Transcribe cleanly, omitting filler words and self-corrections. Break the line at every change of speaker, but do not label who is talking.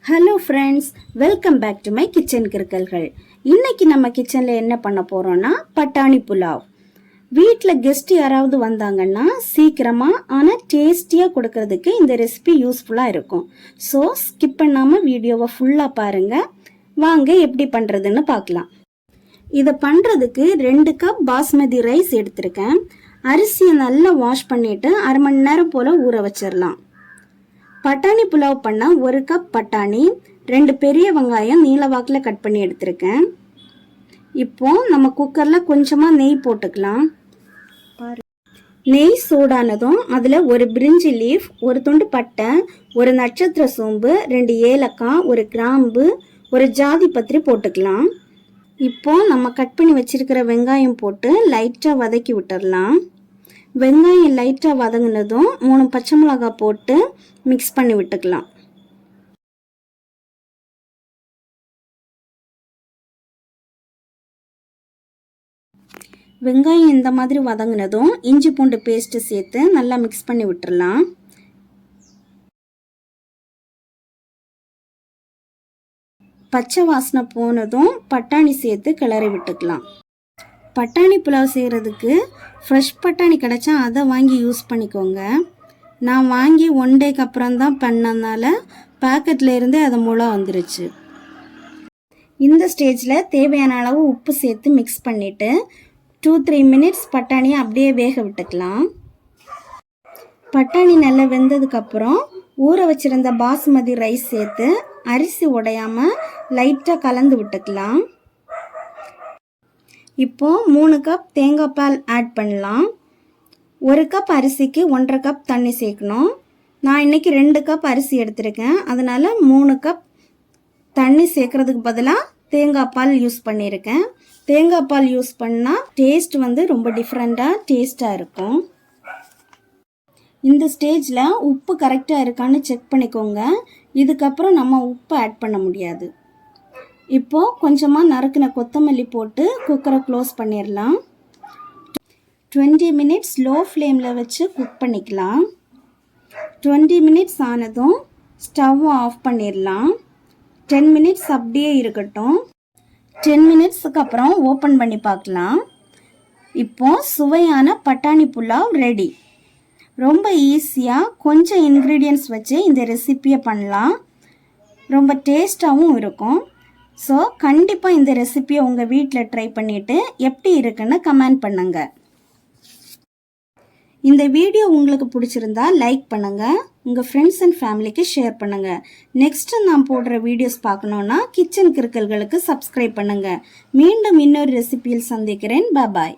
Hello friends, welcome back to my kitchen கிறுக்கல்கள். இன்னைக்கு நம்ம கிச்சனில் என்ன பண்ண போகிறோன்னா பட்டாணி புலாவ். வீட்டில் கெஸ்ட் யாராவது வந்தாங்கன்னா சீக்கிரமாக ஆனால் டேஸ்டியாக கொடுக்கறதுக்கு இந்த ரெசிபி யூஸ்ஃபுல்லாக இருக்கும். ஸோ ஸ்கிப் பண்ணாமல் வீடியோவை ஃபுல்லாக பாருங்கள். வாங்க எப்படி பண்ணுறதுன்னு பார்க்கலாம். இதை பண்ணுறதுக்கு 2 கப் பாஸ்மதி ரைஸ் எடுத்திருக்கேன். அரிசியை நல்லா வாஷ் பண்ணிவிட்டு அரை மணி நேரம் போல் ஊற வச்சிடலாம். பட்டாணி புலாவ் பண்ண 1 கப் பட்டாணி, 2 பெரிய வெங்காயம் நீல வாக்கில் கட் பண்ணி எடுத்திருக்கேன். இப்போ நம்ம குக்கரில் கொஞ்சமாக நெய் போட்டுக்கலாம். நெய் சூடானதும் அதில் 1 பிரிஞ்சி லீஃப், 1 துண்டு பட்டை, 1 நட்சத்திர சோம்பு, 2 ஏலக்காய், 1 கிராம்பு, 1 ஜாதி பத்திரி போட்டுக்கலாம். இப்போ நம்ம கட் பண்ணி வச்சிருக்கிற வெங்காயம் போட்டு லைட்டாக வதக்கி விட்டுடலாம். வெங்காயம் லைட்டாக வதங்கினதும் 3 பச்சை மிளகாய் போட்டு மிக்ஸ் பண்ணி விட்டுக்கலாம். வெங்காயம் இந்த மாதிரி வதங்கினதும் இஞ்சி பூண்டு பேஸ்ட்டு சேர்த்து நல்லா மிக்ஸ் பண்ணி விட்டுடலாம். பச்சை வாசனை போனதும் பட்டாணி சேர்த்து கிளறி விட்டுக்கலாம். பட்டாணி புலாவ் செய்கிறதுக்கு ஃப்ரெஷ் பட்டாணி கிடச்சா அதை வாங்கி யூஸ் பண்ணிக்கோங்க. நான் வாங்கி 1 டேக்கு அப்புறம் தான் பண்ணனால பேக்கெட்டில் இருந்தே அது முளை வந்துருச்சு. இந்த ஸ்டேஜில் தேவையான அளவு உப்பு சேர்த்து மிக்ஸ் பண்ணிவிட்டு 2-3 மினிட்ஸ் பட்டாணியை அப்படியே வேக விட்டுக்கலாம். பட்டாணி நல்லா வெந்ததுக்கப்புறம் ஊற வச்சுருந்த பாஸ்மதி ரைஸ் சேர்த்து அரிசி உடையாமல் லைட்டாக கலந்து விட்டுக்கலாம். இப்போ 3 கப் தேங்காய் பால் ஆட் பண்ணலாம். 1 கப் அரிசிக்கு 1.5 கப் தண்ணி சேர்க்கணும். நான் இன்றைக்கி 2 கப் அரிசி எடுத்திருக்கேன். அதனால் 3 கப் தண்ணி சேர்க்குறதுக்கு பதிலாக தேங்காய் பால் யூஸ் பண்ணியிருக்கேன். தேங்காய் பால் யூஸ் பண்ணால் டேஸ்ட் ரொம்ப டிஃப்ரெண்ட்டாக டேஸ்ட்டாக இருக்கும். இந்த ஸ்டேஜில் உப்பு கரெக்டாக இருக்கான்னு செக் பண்ணிக்கோங்க. இதுக்கப்புறம் நம்ம உப்பு ஆட் பண்ண முடியாது. இப்போது கொஞ்சமாக நறுக்கின கொத்தமல்லி போட்டு குக்கரை க்ளோஸ் பண்ணிடலாம். 20 மினிட்ஸ் லோ ஃப்ளேமில் வச்சு குக் பண்ணிக்கலாம். 20 மினிட்ஸ் ஆனதும் ஸ்டவ்வை ஆஃப் பண்ணிடலாம். 10 மினிட்ஸ் அப்படியே இருக்கட்டும். 10 மினிட்ஸுக்கு அப்புறம் ஓப்பன் பண்ணி பார்க்கலாம். இப்போது சுவையான பட்டாணி புலாவ் ரெடி. ரொம்ப ஈஸியாக கொஞ்சம் இன்க்ரீடியன்ட்ஸ் வச்சு இந்த ரெசிப்பியை பண்ணலாம். ரொம்ப டேஸ்ட்டாகவும் இருக்கும். ஸோ கண்டிப்பாக இந்த ரெசிப்பியை உங்கள் வீட்டில் ட்ரை பண்ணிவிட்டு எப்படி இருக்குன்னு கமெண்ட் பண்ணுங்கள். இந்த வீடியோ உங்களுக்கு பிடிச்சிருந்தா லைக் பண்ணுங்கள், உங்கள் ஃப்ரெண்ட்ஸ் அண்ட் ஃபேமிலிக்கு ஷேர் பண்ணுங்கள். நெக்ஸ்ட்டு நான் போடுற வீடியோஸ் பார்க்கணுன்னா கிச்சன் கிறுக்கல்களுக்கு சப்ஸ்கிரைப் பண்ணுங்கள். மீண்டும் இன்னொரு ரெசிபியில் சந்திக்கிறேன். பாய்.